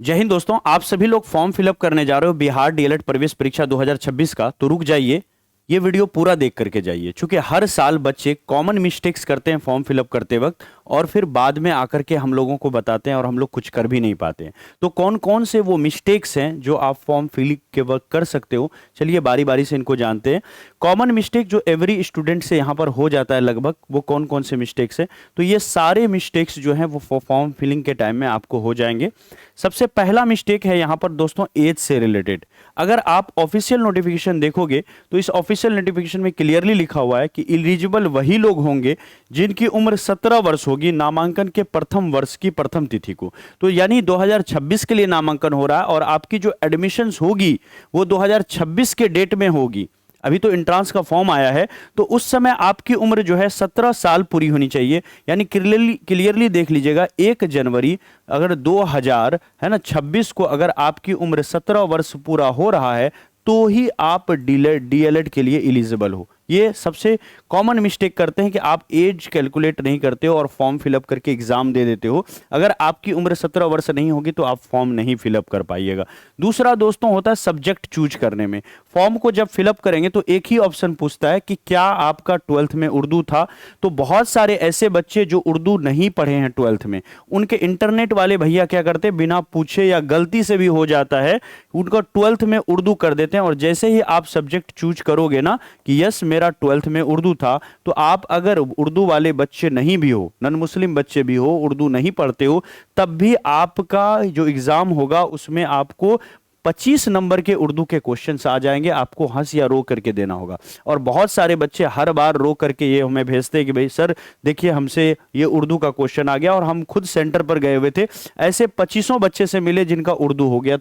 जय हिंद दोस्तों, आप सभी लोग फॉर्म फिलअप करने जा रहे हो बिहार डीएलएड प्रवेश परीक्षा 2026 का। तो रुक जाइए, ये वीडियो पूरा देख करके जाइए, क्योंकि हर साल बच्चे कॉमन मिस्टेक्स करते हैं फॉर्म फिलअप करते वक्त, और फिर बाद में आकर के हम लोगों को बताते हैं और हम लोग कुछ कर भी नहीं पाते हैं। तो कौन कौन से वो मिस्टेक्स हैं जो आप फॉर्म फिल के वक्त कर सकते हो, चलिए बारी बारी से इनको जानते हैं। कॉमन मिस्टेक जो एवरी स्टूडेंट से यहाँ पर हो जाता है लगभग, वो कौन कौन से मिस्टेक्स हैं। तो ये सारे मिस्टेक्स जो हैं वो फॉर्म फिलिंग के टाइम में आपको हो जाएंगे। सबसे पहला मिस्टेक है यहाँ पर दोस्तों एज से रिलेटेड। अगर आप ऑफिशियल नोटिफिकेशन देखोगे तो इस ऑफिशियल नोटिफिकेशन में क्लियरली लिखा हुआ है कि एलिजिबल वही लोग होंगे जिनकी उम्र 17 वर्ष होगी नामांकन के प्रथम वर्ष की प्रथम तिथि को। तो यानी 2026 के लिए नामांकन हो रहा है और आपकी जो एडमिशन्स होगी वो 2026 के डेट में होगी। अभी तो एंट्रांस का फॉर्म आया है, तो उस समय आपकी उम्र जो है 17 साल पूरी होनी चाहिए। यानी क्लियरली देख लीजिएगा, 1 जनवरी अगर 2000 है ना 26 को अगर आपकी उम्र 17 वर्ष पूरा हो रहा है तो ही आप डीएलएड के लिए एलिजिबल हो। ये सबसे कॉमन मिस्टेक करते हैं कि आप एज कैलकुलेट नहीं करते हो और फॉर्म फिलअप करके एग्जाम दे देते हो। अगर आपकी उम्र 17 वर्ष नहीं होगी तो आप फॉर्म नहीं फिलअप कर पाइएगा। दूसरा दोस्तों होता है सब्जेक्ट चूज करने में। फॉर्म को जब फिलअप करेंगे तो एक ही ऑप्शन पूछता है कि क्या आपका 12th में उर्दू था। तो बहुत सारे ऐसे बच्चे जो उर्दू नहीं पढ़े हैं 12th में, उनके इंटरनेट वाले भैया क्या करते हैं, बिना पूछे या गलती से भी हो जाता है, उनका 12th में उर्दू कर देते हैं। और जैसे ही आप सब्जेक्ट चूज करोगे ना कि यस मेरा 12th में उर्दू था, तो आप अगर उर्दू वाले बच्चे नहीं भी हो, नॉन मुस्लिम बच्चे भी हो, उर्दू नहीं पढ़ते हो, तब भी आपका जो एग्जाम होगा उसमें आपको 25 नंबर के उर्दू के क्वेश्चंस आ जाएंगे। आपको हंस या रो करके देना होगा। और बहुत सारे बच्चे हर बार रो करके ये हमें भेजते हैं कि भाई सर देखिए हमसे ये उर्दू का क्वेश्चन आ गया, और हम खुद सेंटर पर गए हुए थे, ऐसे 25 बच्चे से मिले जिनका उर्दू हो गया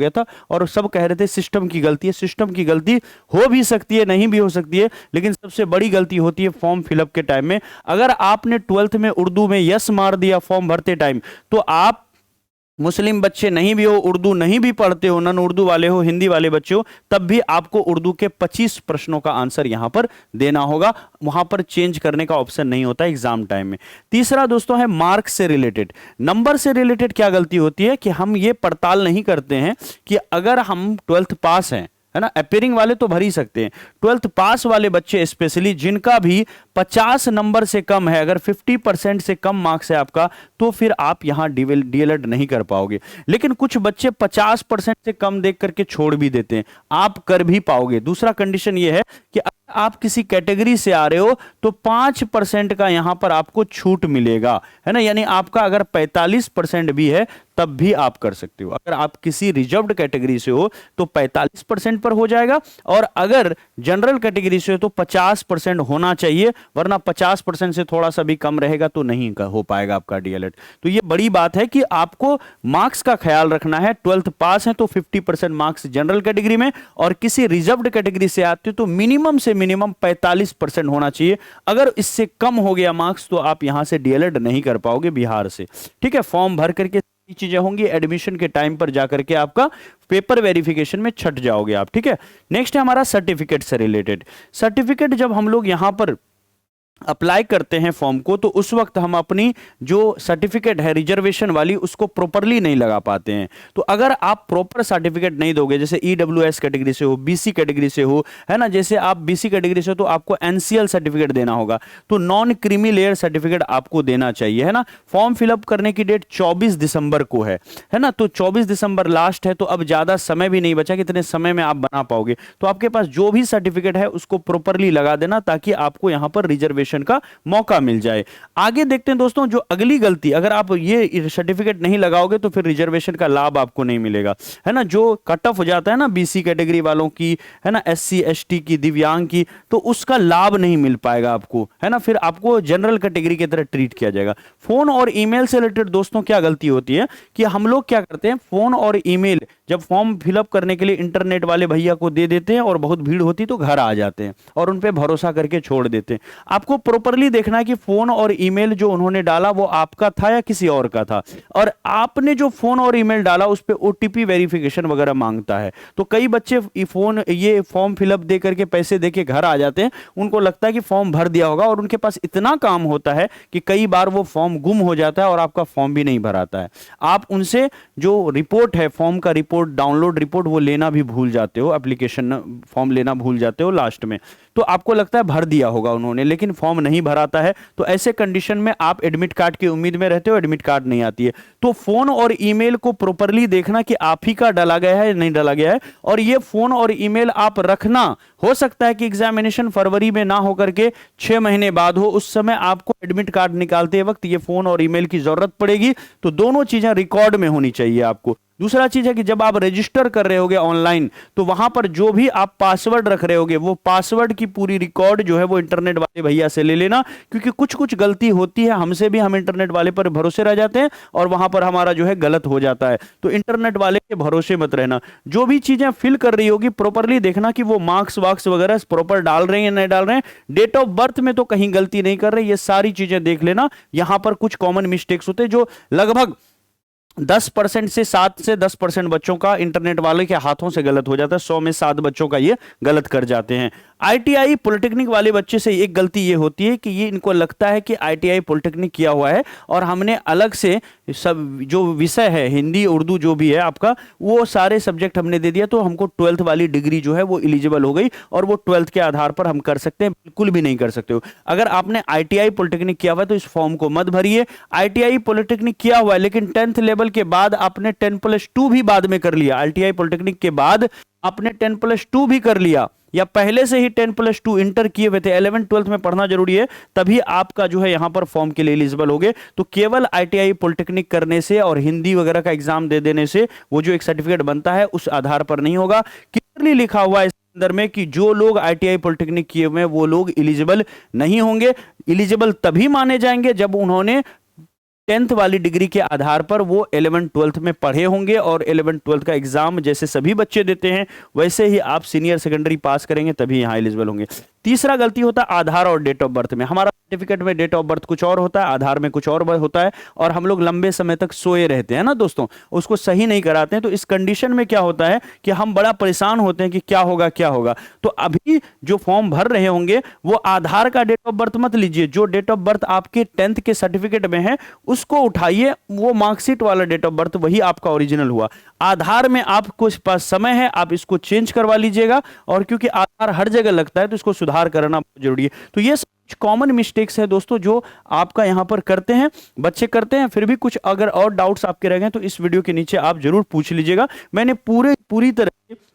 था, और सब कह रहे थे सिस्टम की गलती है। सिस्टम की गलती हो भी सकती है, नहीं भी हो सकती है, लेकिन सबसे बड़ी गलती होती है फॉर्म फिलअप के टाइम में। अगर आपने 12th में उर्दू में यस मार दिया फॉर्म भरते टाइम, तो आप मुस्लिम बच्चे नहीं भी हो, उर्दू नहीं भी पढ़ते हो, नन उर्दू वाले हो, हिंदी वाले बच्चे हो, तब भी आपको उर्दू के 25 प्रश्नों का आंसर यहां पर देना होगा। वहां पर चेंज करने का ऑप्शन नहीं होता एग्जाम टाइम में। तीसरा दोस्तों है मार्क्स से रिलेटेड। नंबर से रिलेटेड क्या गलती होती है कि हम ये पड़ताल नहीं करते हैं कि अगर हम 12th पास हैं, है ना, अपेयरिंग वाले तो भर ही सकते हैं, 12th पास वाले बच्चे स्पेशली जिनका भी 50 नंबर से कम है, अगर 50% से कम मार्क्स है आपका, तो फिर आप यहां डीएलएड नहीं कर पाओगे। लेकिन कुछ बच्चे 50% से कम देख करके छोड़ भी देते हैं, आप कर भी पाओगे। दूसरा कंडीशन यह है कि आप किसी कैटेगरी से आ रहे हो तो 5% का यहां पर आपको छूट मिलेगा, है ना। यानी आपका अगर 45% भी है तब भी आप कर सकते हो। अगर आप किसी रिजर्व्ड कैटेगरी से हो तो 45% पर हो जाएगा, और अगर जनरल कैटेगरी से हो तो 50% होना चाहिए, वरना 50% से थोड़ा सा भी कम रहेगा तो नहीं हो पाएगा आपका डीएलएड। तो ये बड़ी बात है कि आपको मार्क्स का ख्याल रखना है। 12th पास है तो 50% मार्क्स जनरल कैटेगरी में, और किसी रिजर्व्ड कैटेगरी से आते हो तो मिनिमम से मिनिमम 45% होना चाहिए। अगर इससे कम हो गया मार्क्स तो आप यहां से डीएलएड नहीं कर पाओगे बिहार से। ठीक है, फॉर्म भर करके चीजें होंगी, एडमिशन के टाइम पर जाकर के आपका पेपर वेरिफिकेशन में छट जाओगे आप। ठीक है, नेक्स्ट है हमारा सर्टिफिकेट से रिलेटेड। सर्टिफिकेट जब हम लोग यहां पर अप्लाई करते हैं फॉर्म को, तो उस वक्त हम अपनी जो सर्टिफिकेट है रिजर्वेशन वाली उसको प्रॉपरली नहीं लगा पाते हैं। तो अगर आप प्रॉपर सर्टिफिकेट नहीं दोगे, जैसे ईडब्ल्यूएस कैटेगरी से हो, बीसी कैटेगरी से हो, है ना, जैसे आप बीसी कैटेगरी से हो तो आपको एनसीएल सर्टिफिकेट देना होगा, तो नॉन क्रीमी लेयर सर्टिफिकेट आपको देना चाहिए, है ना। फॉर्म फिलअप करने की डेट 24 दिसंबर को है ना, तो 24 दिसंबर लास्ट है, तो अब ज्यादा समय भी नहीं बचा कि इतने समय में आप बना पाओगे। तो आपके पास जो भी सर्टिफिकेट है उसको प्रॉपरली लगा देना, ताकि आपको यहां पर रिजर्वेशन का मौका मिल जाए। आगे देखते हैं दोस्तों जो अगली गलती, अगर आप ये सर्टिफिकेट नहीं लगाओगे तो फिर रिजर्वेशन का लाभ आपको नहीं मिलेगा, है ना। जो कट ऑफ हो जाता है ना बीसी कैटेगरी वालों की, है ना, एससी एसटी की, दिव्यांग की, तो उसका लाभ नहीं मिल पाएगा आपको, है ना। फिर आपको जनरल कैटेगरी की तरह ट्रीट किया जाएगा। फोन और ईमेल से रिलेटेड दोस्तों क्या गलती होती है कि हम लोग क्या करते हैं, फोन और ईमेल जब फॉर्म फिलअप करने के लिए इंटरनेट वाले भैया को दे देते हैं और बहुत भीड़ होती तो घर आ जाते हैं और उन पे भरोसा करके छोड़ देते हैं। आपको आपको प्रॉपरली देखना है कि फोन और ईमेल जो उन्होंने डाला वो आपका था या किसी और का था, और आपने जो फोन और ईमेल डाला उस पे ओटीपी वेरिफिकेशन वगैरह मांगता है। तो कई बच्चे ये फॉर्म फिलअप दे करके पैसे देके घर आ जाते हैं, उनको लगता है कि फॉर्म भर दिया होगा, और उनके पास इतना काम होता है कि कई बार वो फॉर्म गुम हो जाता है और आपका फॉर्म भी नहीं भराता है। आप उनसे जो रिपोर्ट है, फॉर्म का रिपोर्ट, डाउनलोड रिपोर्ट, वो लेना भी भूल जाते हो, एप्लीकेशन फॉर्म लेना भूल जाते हो लास्ट में, तो आपको लगता है भर दिया होगा उन्होंने, लेकिन फॉर्म नहीं भराता है। तो ऐसे कंडीशन में आप एडमिट कार्ड की उम्मीद में रहते हो, एडमिट कार्ड नहीं आती है। तो फोन और ईमेल को प्रॉपरली देखना कि आप ही का डाला गया है या नहीं डाला गया है, और ये फोन और ईमेल आप रखना। हो सकता है कि एग्जामिनेशन फरवरी में ना होकर के 6 महीने बाद हो, उस समय आपको एडमिट कार्ड निकालते वक्त ये फोन और ईमेल की जरूरत पड़ेगी, तो दोनों चीजें रिकॉर्ड में होनी चाहिए आपको। दूसरा चीज है कि जब आप रजिस्टर कर रहे होगे ऑनलाइन, तो वहां पर जो भी आप पासवर्ड रख रहे होगे, वो पासवर्ड की पूरी रिकॉर्ड जो है वो इंटरनेट वाले भैया से ले लेना, क्योंकि कुछ कुछ गलती होती है हमसे भी, हम इंटरनेट वाले पर भरोसे रह जाते हैं और वहां पर हमारा जो है गलत हो जाता है। तो इंटरनेट वाले के भरोसे मत रहना। जो भी चीजें फिल कर रही होगी प्रॉपरली देखना कि वो मार्क्स वार्क्स वगैरह प्रॉपर डाल रहे हैं या नहीं डाल रहे हैं, डेट ऑफ बर्थ में तो कहीं गलती नहीं कर रहे, ये सारी चीजें देख लेना। यहां पर कुछ कॉमन मिस्टेक्स होते हैं जो लगभग 10% से 7 से 10% बच्चों का इंटरनेट वाले के हाथों से गलत हो जाता है। 100 में 7 बच्चों का ये गलत कर जाते हैं। आईटीआई पॉलिटेक्निक वाले बच्चे से एक गलती ये होती है कि ये इनको लगता है कि आईटीआई पॉलिटेक्निक किया हुआ है और हमने अलग से सब जो विषय है, हिंदी उर्दू जो भी है आपका, वो सारे सब्जेक्ट हमने दे दिया, तो हमको 12th वाली डिग्री जो है वो एलिजिबल हो गई और वो 12th के आधार पर हम कर सकते हैं। बिल्कुल भी नहीं कर सकते हो। अगर आपने आईटीआई पॉलिटेक्निक किया हुआ है तो इस फॉर्म को मत भरिए। आईटीआई पॉलिटेक्निक किया हुआ है लेकिन 10th लेवल के बाद आपने 10+2 भी बाद में कर लिया, आईटीआई पॉलिटेक्निक के बाद आपने 10+2 भी कर लिया, या पहले से ही 10+2 इंटर किए हुए थे, 11th 12th में पढ़ना जरूरी है, तभी आपका जो है यहां पर फॉर्म के लिए एलिजिबल होगे। तो केवल आईटीआई पॉलिटेक्निक करने से और हिंदी वगैरह का एग्जाम दे देने से वो जो एक सर्टिफिकेट बनता है उस आधार पर नहीं होगा। क्लियरली लिखा हुआ है इसके अंदर में कि जो लोग आईटीआई पॉलिटेक्निक किए हुए हैं वो लोग एलिजिबल नहीं होंगे। एलिजिबल तभी माने जाएंगे जब उन्होंने 10th वाली डिग्री के आधार पर वो 11th 12th में पढ़े होंगे, और 11th 12th का एग्जाम जैसे सभी बच्चे देते हैं वैसे ही आप सीनियर सेकेंडरी पास करेंगे तभी यहां एलिजिबल होंगे। तीसरा गलती होता है आधार और डेट ऑफ बर्थ में। हमारा सर्टिफिकेट में डेट ऑफ बर्थ कुछ और होता है, आधार में कुछ और होता है, और हम लोग लंबे समय तक सोए रहते हैं ना दोस्तों, उसको सही नहीं कराते हैं। तो इस कंडीशन में क्या होता है कि हम बड़ा परेशान होते हैं कि क्या होगा क्या होगा। तो अभी जो फॉर्म भर रहे होंगे वो आधार का डेट ऑफ बर्थ मत लीजिए, जो डेट ऑफ बर्थ आपके 10th के सर्टिफिकेट में है उसको उठाइए, वो मार्कशीट वाला डेट ऑफ बर्थ वही आपका ओरिजिनल हुआ। आधार में आपको पास समय है, आप इसको चेंज करवा लीजिएगा, और क्योंकि आधार हर जगह लगता है तो इसको सुधार करना बहुत जरूरी है। तो ये कॉमन मिस्टेक्स है दोस्तों जो आपका यहां पर करते हैं, बच्चे करते हैं। फिर भी कुछ अगर और डाउट्स आपके रह गए तो इस वीडियो के नीचे आप जरूर पूछ लीजिएगा। मैंने पूरी तरह से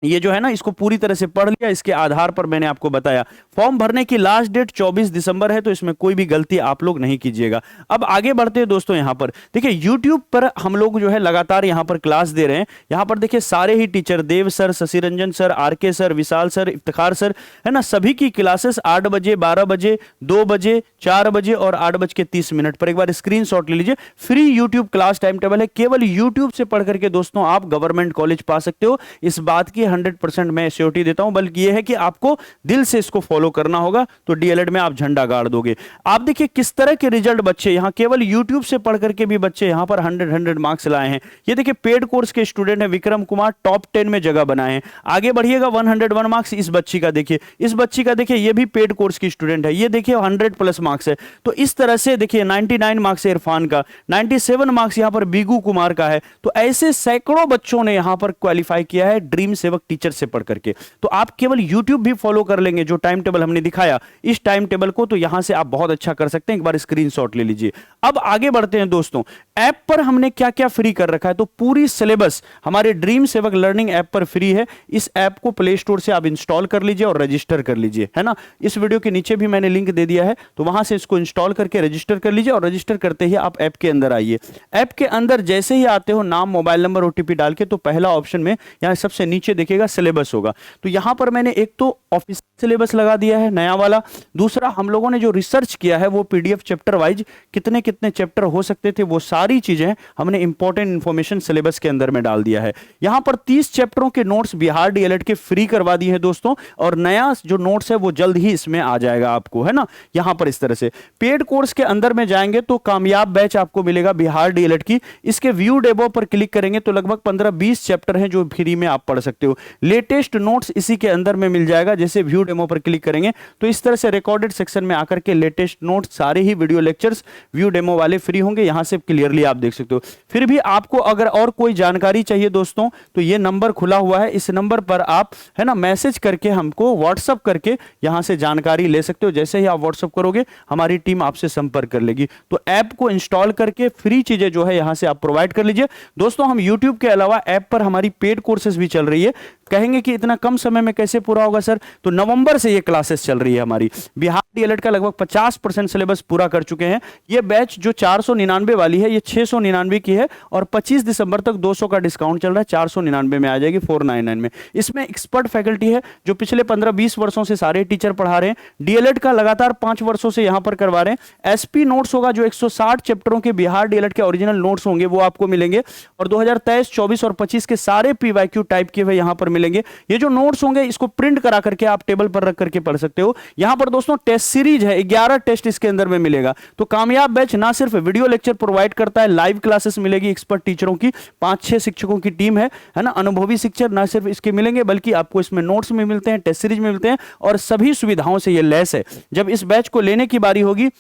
ये जो है ना इसको पूरी तरह से पढ़ लिया, इसके आधार पर मैंने आपको बताया। फॉर्म भरने की लास्ट डेट 24 दिसंबर है, तो इसमें कोई भी गलती आप लोग नहीं कीजिएगा। अब आगे बढ़ते हैं दोस्तों। यहां पर देखिए YouTube पर हम लोग जो है लगातार यहां पर क्लास दे रहे हैं। यहां पर देखिए सारे ही teacher, Dev sir, Shashi Ranjan sir, RK sir, Vishal sir, Iftikhar sir, है ना, सभी की क्लासेस 8 बजे, 12 बजे, 2 बजे, 4 बजे और 8:30 पर। एक बार स्क्रीनशॉट ले लीजिए। Free YouTube class time table है, केवल यूट्यूब से पढ़ करके दोस्तों आप गवर्नमेंट कॉलेज पा सकते हो। इस बात की 100% मैं श्योरिटी देता हूं, बल्कि यह है कि आपको दिल से इसको फॉलो करना होगा, तो डीएलएड में आप झंडा गाड़ दोगे। आप देखिए किस तरह के रिजल्ट बच्चे यहां केवल यूट्यूब से पढ़ करके भी बच्चे यहां पर 100 मार्क्स लाए हैं। ये देखिए पेड कोर्स के स्टूडेंट है विक्रम कुमार, टॉप 10 में जगह बनाए हैं। आगे बढ़िएगा, 101 मार्क्स इस बच्ची का देखिए, इस बच्ची का देखिए, ये भी पेड कोर्स की स्टूडेंट है, ये देखिए 100+ मार्क्स है। तो इस तरह से देखिए 99 मार्क्स है इरफान का, 97 मार्क्स यहां पर बीगू कुमार का है। तो ऐसे सैकड़ों बच्चों ने यहां पर क्वालिफाई किया है ड्रीम सेवक टीचर से पढ़ करके। तो आप केवल YouTube भी फॉलो कर लेंगे, जो टाइम टेबल हमने दिखाया इस टाइम टेबल को, तो यहां से आप बहुत अच्छा कर सकते हैं। एक बार स्क्रीनशॉट ले लीजिए। अब आगे बढ़ते हैं दोस्तों। ऐप पर हमने क्या क्या फ्री कर रखा है, तो पूरी सिलेबस हमारे ड्रीम सेवक लर्निंग ऐप पर फ्री है। इस ऐप को प्ले स्टोर से आप इंस्टॉल कर लीजिए और रजिस्टर कर लीजिए, है ना। इस वीडियो के नीचे भी मैंने लिंक दे दिया है, तो वहां से इसको इंस्टॉल करके रजिस्टर कर लीजिए, और रजिस्टर करते ही आप ऐप के अंदर आइए। ऐप के अंदर जैसे ही आते हो, नाम, मोबाइल नंबर, ओटीपी डाल के, तो पहला ऑप्शन में यहां सबसे नीचे देखिएगा सिलेबस होगा। तो यहां पर मैंने एक तो ऑफिशियल सिलेबस लगा दिया है नया वाला, दूसरा हम लोगों ने जो रिसर्च किया है वो पीडीएफ चैप्टर वाइज कितने कितने चैप्टर हो सकते थे वो सारी सारी चीजें हमने इंपॉर्टेंट इंफॉर्मेशन सिलेबस के अंदर में डाल दिया है। यहां पर 30 चैप्टरों के नोट्स बिहार डीएलएड के फ्री करवा दिए हैं दोस्तों, और नया जो नोट्स है वो जल्द ही इसमें आ जाएगा आपको, है ना। यहां पर इस तरह से पेड कोर्स के अंदर में जाएंगे तो कामयाब बैच आपको मिलेगा बिहार डीएलएड की। इसके व्यू डेमो पर क्लिक करेंगे तो लगभग 15-20 चैप्टर हैं जो फ्री में आप पढ़ सकते हो। लेटेस्ट नोट्स इसी के अंदर में मिल जाएगा। जैसे व्यू डेमो पर क्लिक करेंगे तो इस तरह से रिकॉर्डेड सेक्शन में आकर के लेटेस्ट नोट्स सारे ही वीडियो लेक्चर्स व्यू डेमो वाले फ्री होंगे, यहां से क्लियरली आप देख सकते हो। फिर भी आपको अगर और कोई जानकारी चाहिए दोस्तों तो ये नंबर खुला हुआ है, इस नंबर पर आप, है ना, मैसेज करके हमको व्हाट्सअप करके यहां से जानकारी ले सकते हो। जैसे ही आप व्हाट्सअप करोगे हमारी टीम आपसे संपर्क कर लेगी। तो ऐप को इंस्टॉल करके फ्री चीजें जो है यहां से आप प्रोवाइड कर लीजिए दोस्तों। हम यूट्यूब के अलावा ऐप पर हमारी पेड कोर्सेज भी चल रही है। कहेंगे कि इतना कम समय में कैसे पूरा होगा सर, तो नवंबर से ये क्लासेस चल रही है हमारी। बिहार डीएलएड का लगभग 50% सिलेबस पूरा कर चुके हैं। ये बैच जो 499 वाली है ये 699 की है, और 25 दिसंबर तक 200 का डिस्काउंट चल रहा है, 499 में आ जाएगी 499 में। इसमें एक्सपर्ट फैकल्टी है जो पिछले 15-20 वर्षों से सारे टीचर पढ़ा रहे हैं। डीएलएड का लगातार 5 वर्षों से यहां पर करवा रहे हैं। एसपी नोट्स होगा जो 160 चैप्टरों के बिहार डीएलएड के ओरिजिनल नोट्स होंगे वो आपको मिलेंगे, और 2023, 24 और 25 के सारे पीवाईक्यू टाइप के हुए यहां पर मिलेंगे। ये जो नोट्स होंगे इसको प्रिंट करा करके आप टेबल पर रख करके पढ़ सकते हो। यहां पर दोस्तों टेस्ट सीरीज है, 11 टेस्ट इसके अंदर में मिलेगा। तो कामयाब बैच ना सिर्फ वीडियो लेक्चर प्रोवाइड करता है, लाइव क्लासेस मिलेगी एक्सपर्ट टीचरों की, 5-6 शिक्षकों की टीम है ना, अनुभवी शिक्षक ना सिर्फ इसके मिलेंगे बल्कि आपको इसमें नोट्स में मिलते हैं, टेस्ट सीरीज में मिलते हैं, और सभी सुविधाओं से ये लैस है। जब इस बैच को लेने की बारी होगी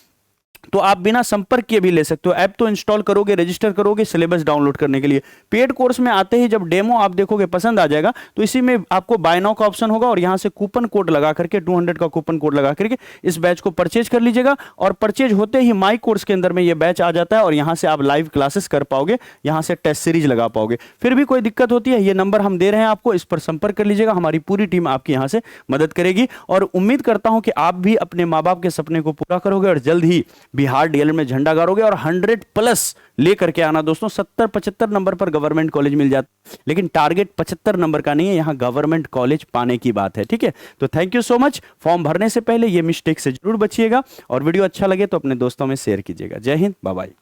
तो आप बिना संपर्क किए भी ले सकते हो। ऐप तो इंस्टॉल करोगे, रजिस्टर करोगे सिलेबस डाउनलोड करने के लिए। पेड कोर्स में आते ही जब डेमो आप देखोगे पसंद आ जाएगा तो इसी में आपको बाय नाउ का ऑप्शन होगा, और यहां से कूपन कोड लगा करके 200 का कूपन कोड लगा करके इस बैच को परचेज कर लीजिएगा, और परचेज होते ही माई कोर्स के अंदर में ये बैच आ जाता है, और यहां से आप लाइव क्लासेस कर पाओगे, यहां से टेस्ट सीरीज लगा पाओगे। फिर भी कोई दिक्कत होती है, ये नंबर हम दे रहे हैं आपको, इस पर संपर्क कर लीजिएगा, हमारी पूरी टीम आपकी यहां से मदद करेगी। और उम्मीद करता हूं कि आप भी अपने माँ बाप के सपने को पूरा करोगे और जल्द ही बिहार डीएलएड में झंडा गाड़ोगे, और 100+ लेकर के आना दोस्तों। 70-75 नंबर पर गवर्नमेंट कॉलेज मिल जाता है, लेकिन टारगेट 75 नंबर का नहीं है, यहां गवर्नमेंट कॉलेज पाने की बात है, ठीक है। तो thank you so much. Form भरने से पहले ये मिस्टेक से जरूर बचिएगा, और वीडियो अच्छा लगे तो अपने दोस्तों में शेयर कीजिएगा। जय हिंद, बाय बाय।